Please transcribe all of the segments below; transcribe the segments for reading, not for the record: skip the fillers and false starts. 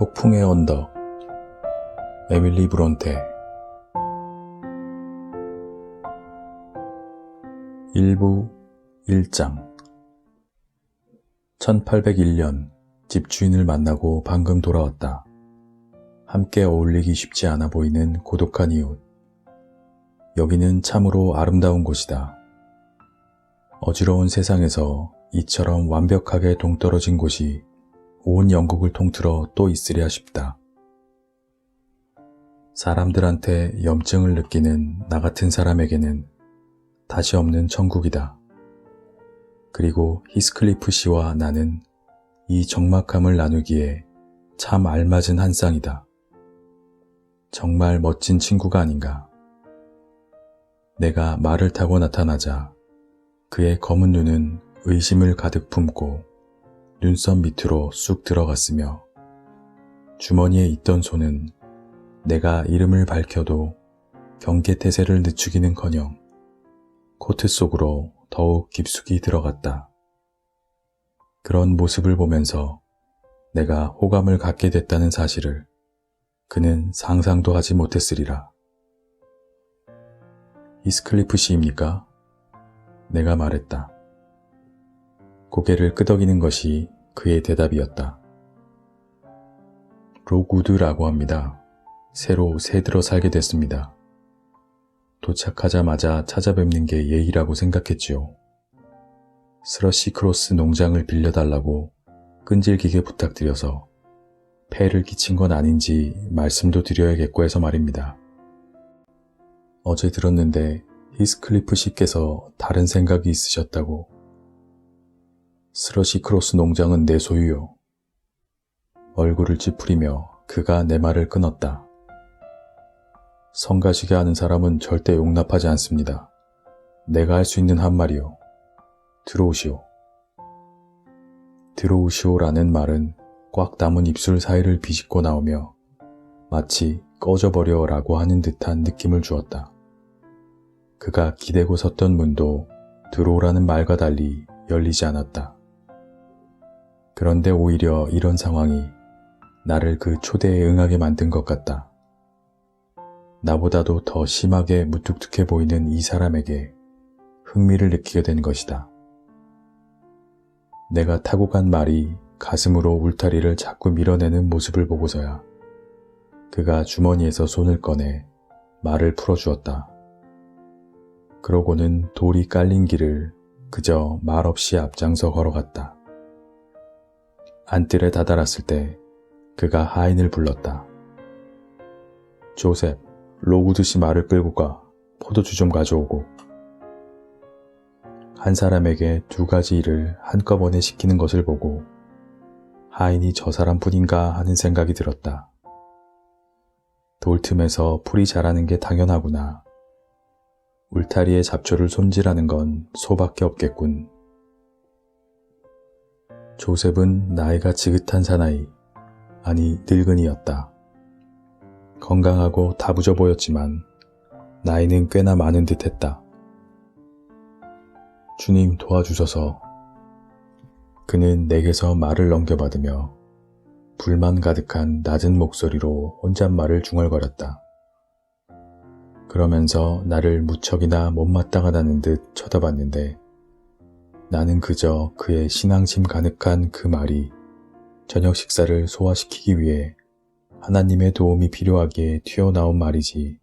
폭풍의 언덕. 에밀리 브론테. 일부 1장. 1801년 집주인을 만나고 방금 돌아왔다. 함께 어울리기 쉽지 않아 보이는 고독한 이웃. 여기는 참으로 아름다운 곳이다. 어지러운 세상에서 이처럼 완벽하게 동떨어진 곳이 온 영국을 통틀어 또 있으랴 싶다. 사람들한테 염증을 느끼는 나 같은 사람에게는 다시 없는 천국이다. 그리고 히스클리프 씨와 나는 이 적막함을 나누기에 참 알맞은 한 쌍이다. 정말 멋진 친구가 아닌가. 내가 말을 타고 나타나자 그의 검은 눈은 의심을 가득 품고 눈썹 밑으로 쑥 들어갔으며 주머니에 있던 손은 내가 이름을 밝혀도 경계태세를 늦추기는커녕 코트 속으로 더욱 깊숙이 들어갔다. 그런 모습을 보면서 내가 호감을 갖게 됐다는 사실을 그는 상상도 하지 못했으리라. 히스클리프 씨입니까? 내가 말했다. 고개를 끄덕이는 것이 그의 대답이었다. 로구드라고 합니다. 새로 새들어 살게 됐습니다. 도착하자마자 찾아뵙는 게 예의라고 생각했지요. 스러시 크로스 농장을 빌려달라고 끈질기게 부탁드려서 폐를 끼친 건 아닌지 말씀도 드려야겠고 해서 말입니다. 어제 들었는데 히스클리프 씨께서 다른 생각이 있으셨다고. 스러시 크로스 농장은 내 소유요. 얼굴을 찌푸리며 그가 내 말을 끊었다. 성가시게 하는 사람은 절대 용납하지 않습니다. 내가 할 수 있는 한 말이요. 들어오시오. 들어오시오라는 말은 꽉 담은 입술 사이를 비집고 나오며 마치 꺼져버려 라고 하는 듯한 느낌을 주었다. 그가 기대고 섰던 문도 들어오라는 말과 달리 열리지 않았다. 그런데 오히려 이런 상황이 나를 그 초대에 응하게 만든 것 같다. 나보다도 더 심하게 무뚝뚝해 보이는 이 사람에게 흥미를 느끼게 된 것이다. 내가 타고 간 말이 가슴으로 울타리를 자꾸 밀어내는 모습을 보고서야 그가 주머니에서 손을 꺼내 말을 풀어주었다. 그러고는 돌이 깔린 길을 그저 말없이 앞장서 걸어갔다. 안뜰에 다다랐을 때 그가 하인을 불렀다. 조셉, 로구드 씨 말을 끌고 가 포도주 좀 가져오고. 한 사람에게 두 가지 일을 한꺼번에 시키는 것을 보고 하인이 저 사람뿐인가 하는 생각이 들었다. 돌틈에서 풀이 자라는 게 당연하구나. 울타리의 잡초를 손질하는 건 소밖에 없겠군. 조셉은 나이가 지긋한 사나이, 아니 늙은이였다. 건강하고 다부져 보였지만 나이는 꽤나 많은 듯 했다. 주님 도와주셔서. 그는 내게서 말을 넘겨받으며 불만 가득한 낮은 목소리로 혼잣말을 중얼거렸다. 그러면서 나를 무척이나 못마땅하다는 듯 쳐다봤는데 나는 그저 그의 신앙심 가득한 그 말이 저녁 식사를 소화시키기 위해 하나님의 도움이 필요하기에 튀어나온 말이지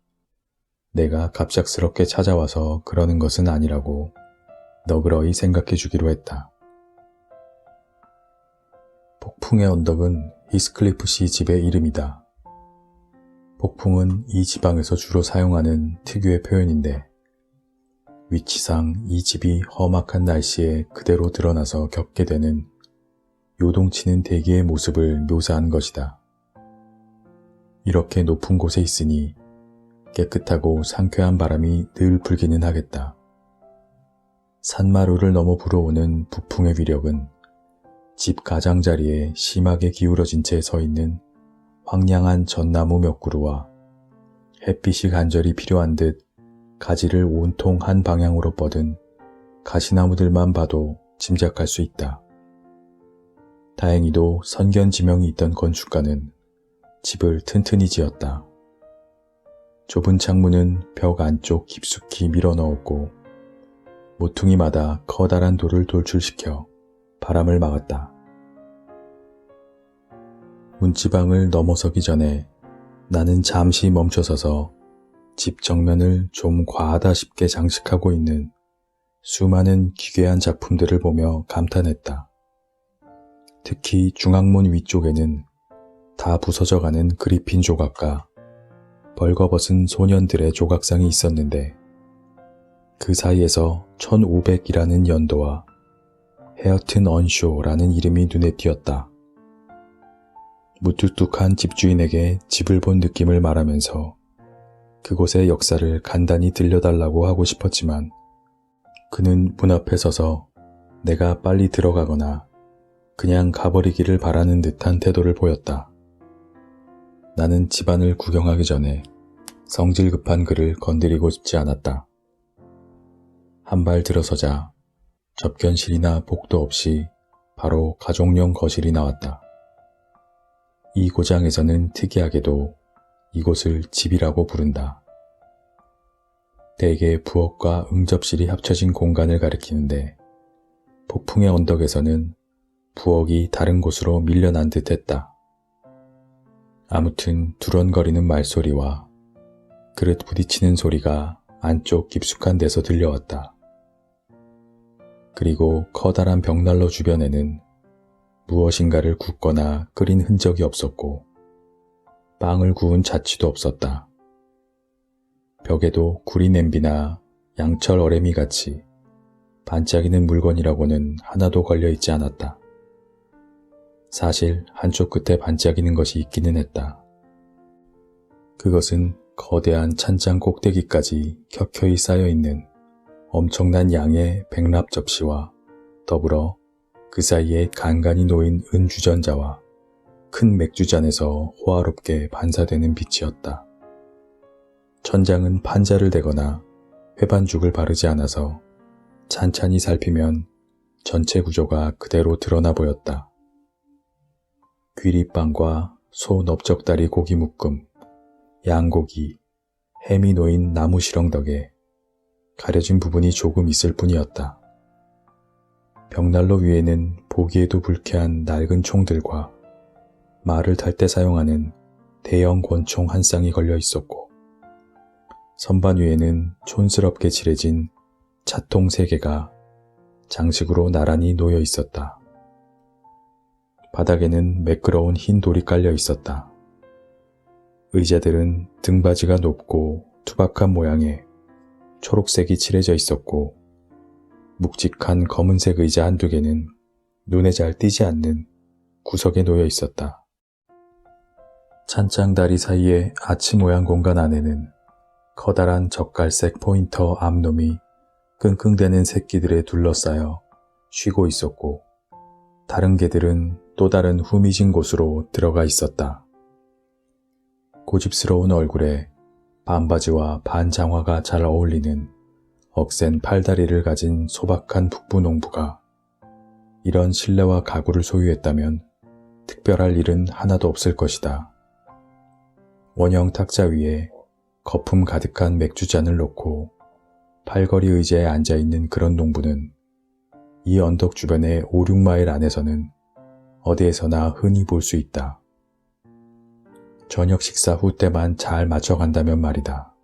내가 갑작스럽게 찾아와서 그러는 것은 아니라고 너그러이 생각해 주기로 했다. 폭풍의 언덕은 히스클리프 씨 집의 이름이다. 폭풍은 이 지방에서 주로 사용하는 특유의 표현인데 위치상 이 집이 험악한 날씨에 그대로 드러나서 겪게 되는 요동치는 대기의 모습을 묘사한 것이다. 이렇게 높은 곳에 있으니 깨끗하고 상쾌한 바람이 늘 불기는 하겠다. 산마루를 넘어 불어오는 북풍의 위력은 집 가장자리에 심하게 기울어진 채 서 있는 황량한 전나무 몇 그루와 햇빛이 간절히 필요한 듯 가지를 온통 한 방향으로 뻗은 가시나무들만 봐도 짐작할 수 있다. 다행히도 선견지명이 있던 건축가는 집을 튼튼히 지었다. 좁은 창문은 벽 안쪽 깊숙이 밀어넣었고 모퉁이마다 커다란 돌을 돌출시켜 바람을 막았다. 문지방을 넘어서기 전에 나는 잠시 멈춰서서 집 정면을 좀 과하다 싶게 장식하고 있는 수많은 기괴한 작품들을 보며 감탄했다. 특히 중앙문 위쪽에는 다 부서져가는 그리핀 조각과 벌거벗은 소년들의 조각상이 있었는데 그 사이에서 1500이라는 연도와 헤어튼 언쇼라는 이름이 눈에 띄었다. 무뚝뚝한 집주인에게 집을 본 느낌을 말하면서 그곳의 역사를 간단히 들려달라고 하고 싶었지만 그는 문 앞에 서서 내가 빨리 들어가거나 그냥 가버리기를 바라는 듯한 태도를 보였다. 나는 집안을 구경하기 전에 성질 급한 그를 건드리고 싶지 않았다. 한 발 들어서자 접견실이나 복도 없이 바로 가족용 거실이 나왔다. 이 고장에서는 특이하게도 이곳을 집이라고 부른다. 대개 부엌과 응접실이 합쳐진 공간을 가리키는데 폭풍의 언덕에서는 부엌이 다른 곳으로 밀려난 듯 했다. 아무튼 두런거리는 말소리와 그릇 부딪히는 소리가 안쪽 깊숙한 데서 들려왔다. 그리고 커다란 벽난로 주변에는 무엇인가를 굽거나 끓인 흔적이 없었고 빵을 구운 자취도 없었다. 벽에도 구리 냄비나 양철 어레미 같이 반짝이는 물건이라고는 하나도 걸려있지 않았다. 사실 한쪽 끝에 반짝이는 것이 있기는 했다. 그것은 거대한 찬장 꼭대기까지 켜켜이 쌓여있는 엄청난 양의 백납 접시와 더불어 그 사이에 간간히 놓인 은주전자와 큰 맥주잔에서 호화롭게 반사되는 빛이었다. 천장은 판자를 대거나 회반죽을 바르지 않아서 찬찬히 살피면 전체 구조가 그대로 드러나 보였다. 귀리빵과 소 넓적다리 고기 묶음, 양고기, 햄이 놓인 나무 시렁덕에 가려진 부분이 조금 있을 뿐이었다. 벽난로 위에는 보기에도 불쾌한 낡은 총들과 말을 탈 때 사용하는 대형 권총 한 쌍이 걸려 있었고 선반 위에는 촌스럽게 칠해진 차통 3개가 장식으로 나란히 놓여 있었다. 바닥에는 매끄러운 흰 돌이 깔려 있었다. 의자들은 등받이가 높고 투박한 모양의 초록색이 칠해져 있었고 묵직한 검은색 의자 한두 개는 눈에 잘 띄지 않는 구석에 놓여 있었다. 찬장다리 사이의 아치 모양 공간 안에는 커다란 젓갈색 포인터 암놈이 끙끙대는 새끼들에 둘러싸여 쉬고 있었고 다른 개들은 또 다른 후미진 곳으로 들어가 있었다. 고집스러운 얼굴에 반바지와 반장화가 잘 어울리는 억센 팔다리를 가진 소박한 북부 농부가 이런 실내화 가구를 소유했다면 특별할 일은 하나도 없을 것이다. 원형 탁자 위에 거품 가득한 맥주잔을 놓고 팔걸이 의자에 앉아있는 그런 농부는 이 언덕 주변의 5, 6마일 안에서는 어디에서나 흔히 볼 수 있다. 저녁 식사 후 때만 잘 맞춰간다면 말이다.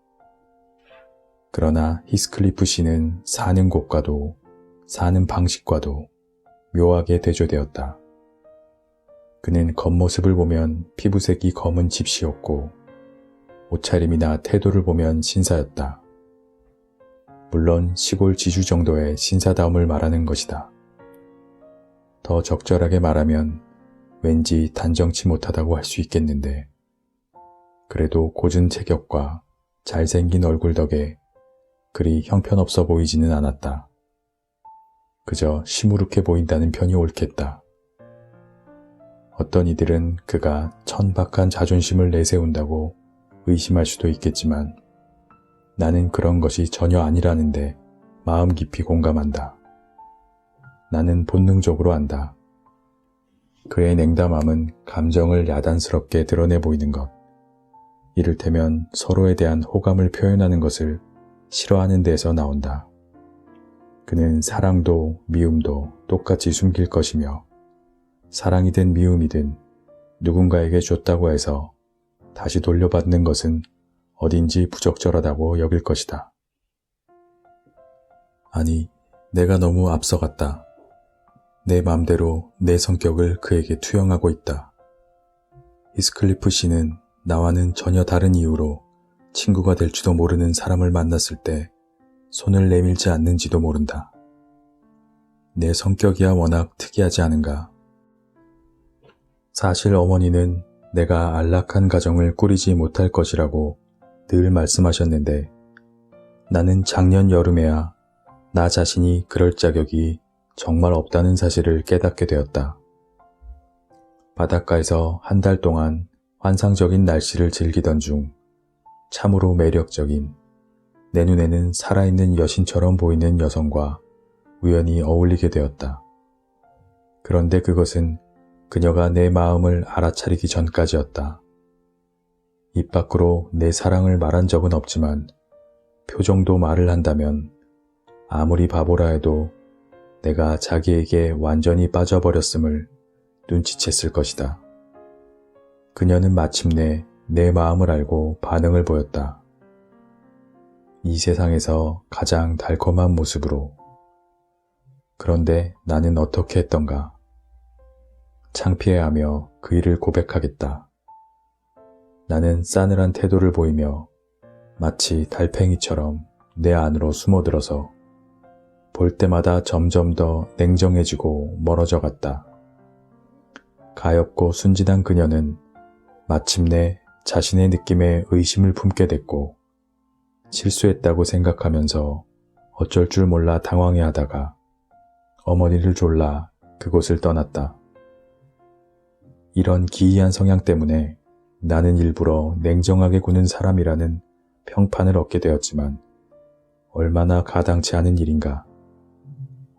그러나 히스클리프 씨는 사는 곳과도 사는 방식과도 묘하게 대조되었다. 그는 겉모습을 보면 피부색이 검은 집시였고 옷차림이나 태도를 보면 신사였다. 물론 시골 지주 정도의 신사다움을 말하는 것이다. 더 적절하게 말하면 왠지 단정치 못하다고 할 수 있겠는데 그래도 고준 체격과 잘생긴 얼굴 덕에 그리 형편없어 보이지는 않았다. 그저 시무룩해 보인다는 편이 옳겠다. 어떤 이들은 그가 천박한 자존심을 내세운다고 의심할 수도 있겠지만 나는 그런 것이 전혀 아니라는데 마음 깊이 공감한다. 나는 본능적으로 안다. 그의 냉담함은 감정을 야단스럽게 드러내 보이는 것, 이를테면 서로에 대한 호감을 표현하는 것을 싫어하는 데에서 나온다. 그는 사랑도 미움도 똑같이 숨길 것이며 사랑이든 미움이든 누군가에게 줬다고 해서 다시 돌려받는 것은 어딘지 부적절하다고 여길 것이다. 아니, 내가 너무 앞서갔다. 내 맘대로 내 성격을 그에게 투영하고 있다. 히스클리프 씨는 나와는 전혀 다른 이유로 친구가 될지도 모르는 사람을 만났을 때 손을 내밀지 않는지도 모른다. 내 성격이야 워낙 특이하지 않은가. 사실 어머니는 내가 안락한 가정을 꾸리지 못할 것이라고 늘 말씀하셨는데 나는 작년 여름에야 나 자신이 그럴 자격이 정말 없다는 사실을 깨닫게 되었다. 바닷가에서 한 달 동안 환상적인 날씨를 즐기던 중 참으로 매력적인, 내 눈에는 살아있는 여신처럼 보이는 여성과 우연히 어울리게 되었다. 그런데 그것은 그녀가 내 마음을 알아차리기 전까지였다. 입 밖으로 내 사랑을 말한 적은 없지만 표정도 말을 한다면 아무리 바보라 해도 내가 자기에게 완전히 빠져버렸음을 눈치챘을 것이다. 그녀는 마침내 내 마음을 알고 반응을 보였다. 이 세상에서 가장 달콤한 모습으로. 그런데 나는 어떻게 했던가. 창피해하며 그 일을 고백하겠다. 나는 싸늘한 태도를 보이며 마치 달팽이처럼 내 안으로 숨어들어서 볼 때마다 점점 더 냉정해지고 멀어져 갔다. 가엾고 순진한 그녀는 마침내 자신의 느낌에 의심을 품게 됐고 실수했다고 생각하면서 어쩔 줄 몰라 당황해하다가 어머니를 졸라 그곳을 떠났다. 이런 기이한 성향 때문에 나는 일부러 냉정하게 구는 사람이라는 평판을 얻게 되었지만 얼마나 가당치 않은 일인가.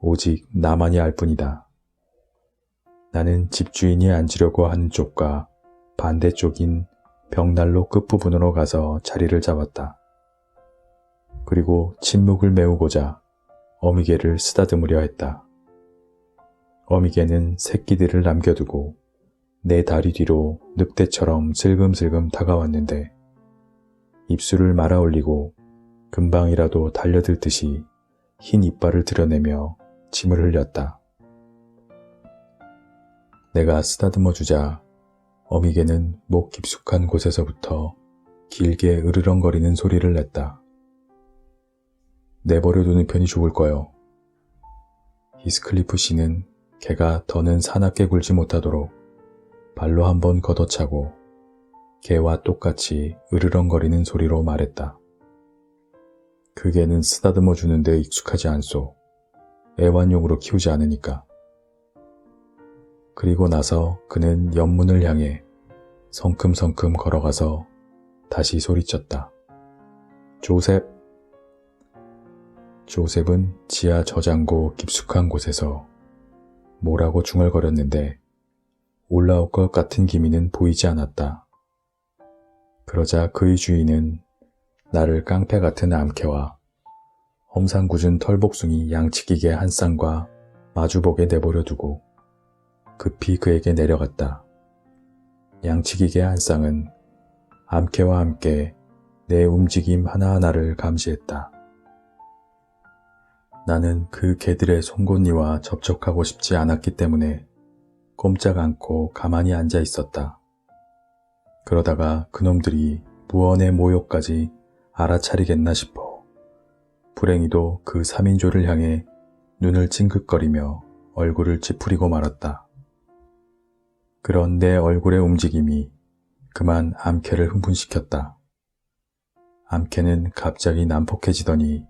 오직 나만이 알 뿐이다. 나는 집주인이 앉으려고 하는 쪽과 반대쪽인 벽난로 끝부분으로 가서 자리를 잡았다. 그리고 침묵을 메우고자 어미개를 쓰다듬으려 했다. 어미개는 새끼들을 남겨두고 내 다리 뒤로 늑대처럼 슬금슬금 다가왔는데 입술을 말아 올리고 금방이라도 달려들 듯이 흰 이빨을 드러내며 침을 흘렸다. 내가 쓰다듬어 주자 어미개는 목 깊숙한 곳에서부터 길게 으르렁거리는 소리를 냈다. 내버려 두는 편이 좋을 거요. 히스클리프 씨는 개가 더는 사납게 굴지 못하도록 발로 한번 걷어차고 개와 똑같이 으르렁거리는 소리로 말했다. 그 개는 쓰다듬어 주는데 익숙하지 않소. 애완용으로 키우지 않으니까. 그리고 나서 그는 연문을 향해 성큼성큼 걸어가서 다시 소리쳤다. 조셉! 조셉은 지하 저장고 깊숙한 곳에서 뭐라고 중얼거렸는데 올라올 것 같은 기미는 보이지 않았다. 그러자 그의 주인은 나를 깡패 같은 암캐와 험상궂은 털복숭이 양치기개 한 쌍과 마주보게 내버려 두고 급히 그에게 내려갔다. 양치기개 한 쌍은 암캐와 함께 내 움직임 하나하나를 감시했다. 나는 그 개들의 송곳니와 접촉하고 싶지 않았기 때문에 꼼짝 않고 가만히 앉아 있었다. 그러다가 그놈들이 무언의 모욕까지 알아차리겠나 싶어 불행히도 그 3인조를 향해 눈을 찡긋거리며 얼굴을 찌푸리고 말았다. 그런 내 얼굴의 움직임이 그만 암캐를 흥분시켰다. 암캐는 갑자기 난폭해지더니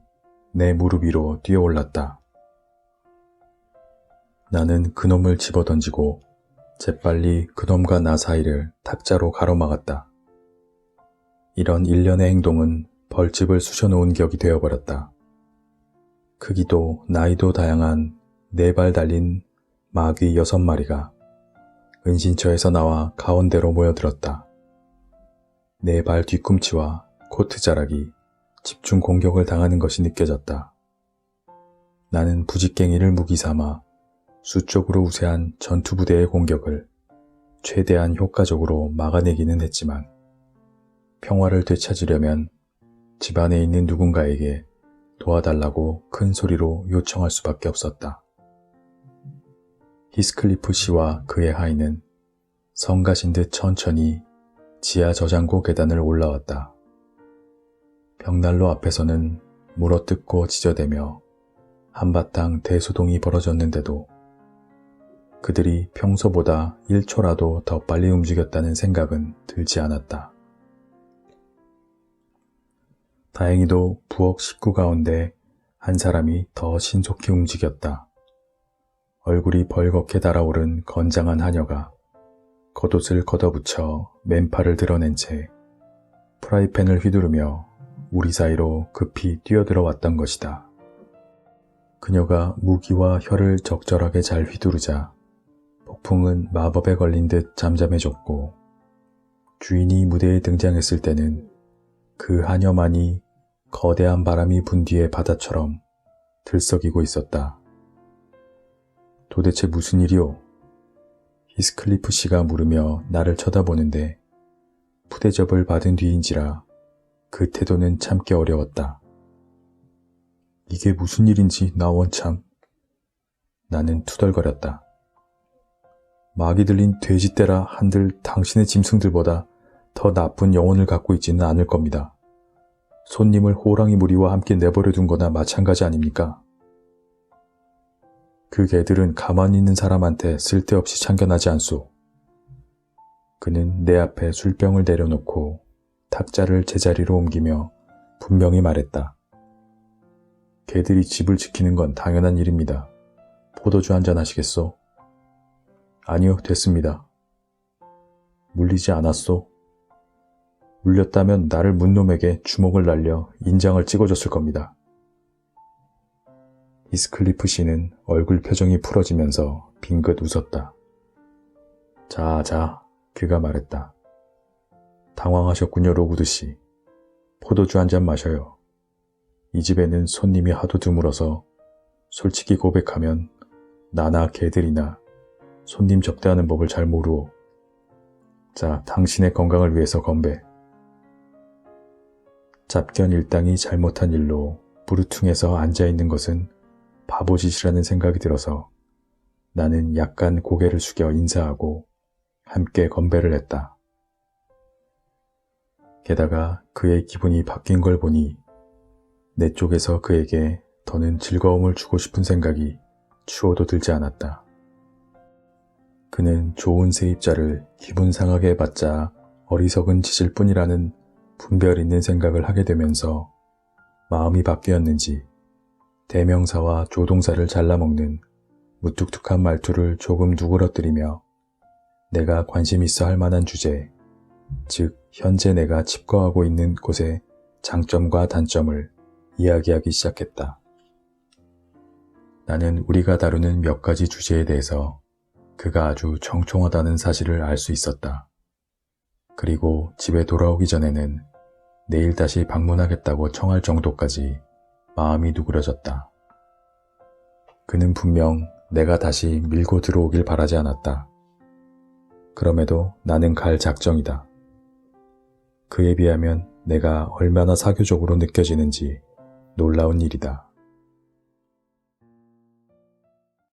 내 무릎 위로 뛰어올랐다. 나는 그놈을 집어던지고 재빨리 그놈과 나 사이를 탁자로 가로막았다. 이런 일련의 행동은 벌집을 쑤셔놓은 격이 되어버렸다. 크기도 나이도 다양한 4발 달린 마귀 6마리가 은신처에서 나와 가운데로 모여들었다. 내 발 뒤꿈치와 코트 자락이 집중 공격을 당하는 것이 느껴졌다. 나는 부직갱이를 무기 삼아 수적으로 우세한 전투부대의 공격을 최대한 효과적으로 막아내기는 했지만 평화를 되찾으려면 집안에 있는 누군가에게 도와달라고 큰 소리로 요청할 수밖에 없었다. 히스클리프 씨와 그의 하인은 성가신 듯 천천히 지하 저장고 계단을 올라왔다. 벽난로 앞에서는 물어뜯고 지저대며 한바탕 대소동이 벌어졌는데도 그들이 평소보다 1초라도 더 빨리 움직였다는 생각은 들지 않았다. 다행히도 부엌 식구 가운데 한 사람이 더 신속히 움직였다. 얼굴이 벌겋게 달아오른 건장한 하녀가 겉옷을 걷어붙여 맨팔을 드러낸 채 프라이팬을 휘두르며 우리 사이로 급히 뛰어들어왔던 것이다. 그녀가 무기와 혀를 적절하게 잘 휘두르자 폭풍은 마법에 걸린 듯 잠잠해졌고 주인이 무대에 등장했을 때는 그 하녀만이 거대한 바람이 분 뒤의 바다처럼 들썩이고 있었다. 도대체 무슨 일이오? 히스클리프 씨가 물으며 나를 쳐다보는데 푸대접을 받은 뒤인지라 그 태도는 참기 어려웠다. 이게 무슨 일인지 나 원참. 나는 투덜거렸다. 막이 들린 돼지떼라 한들 당신의 짐승들보다 더 나쁜 영혼을 갖고 있지는 않을 겁니다. 손님을 호랑이 무리와 함께 내버려둔 거나 마찬가지 아닙니까? 그 개들은 가만히 있는 사람한테 쓸데없이 참견하지 않소. 그는 내 앞에 술병을 내려놓고 탁자를 제자리로 옮기며 분명히 말했다. 개들이 집을 지키는 건 당연한 일입니다. 포도주 한잔 하시겠소? 아니요, 됐습니다. 물리지 않았소? 물렸다면 나를 문 놈에게 주먹을 날려 인장을 찍어줬을 겁니다. 히스클리프 씨는 얼굴 표정이 풀어지면서 빙긋 웃었다. 자, 그가 말했다. 당황하셨군요, 로구드 씨. 포도주 한잔 마셔요. 이 집에는 손님이 하도 드물어서 솔직히 고백하면 나나 개들이나 손님 접대하는 법을 잘 모르오. 자, 당신의 건강을 위해서 건배. 잡견 일당이 잘못한 일로 부르퉁해서 앉아있는 것은 바보짓이라는 생각이 들어서 나는 약간 고개를 숙여 인사하고 함께 건배를 했다. 게다가 그의 기분이 바뀐 걸 보니 내 쪽에서 그에게 더는 즐거움을 주고 싶은 생각이 추호도 들지 않았다. 그는 좋은 세입자를 기분 상하게 해봤자 어리석은 짓일 뿐이라는 분별 있는 생각을 하게 되면서 마음이 바뀌었는지 대명사와 조동사를 잘라먹는 무뚝뚝한 말투를 조금 누그러뜨리며 내가 관심 있어 할 만한 주제, 즉 현재 내가 칩거하고 있는 곳의 장점과 단점을 이야기하기 시작했다. 나는 우리가 다루는 몇 가지 주제에 대해서 그가 아주 청총하다는 사실을 알 수 있었다. 그리고 집에 돌아오기 전에는 내일 다시 방문하겠다고 청할 정도까지 마음이 누그러졌다. 그는 분명 내가 다시 밀고 들어오길 바라지 않았다. 그럼에도 나는 갈 작정이다. 그에 비하면 내가 얼마나 사교적으로 느껴지는지 놀라운 일이다.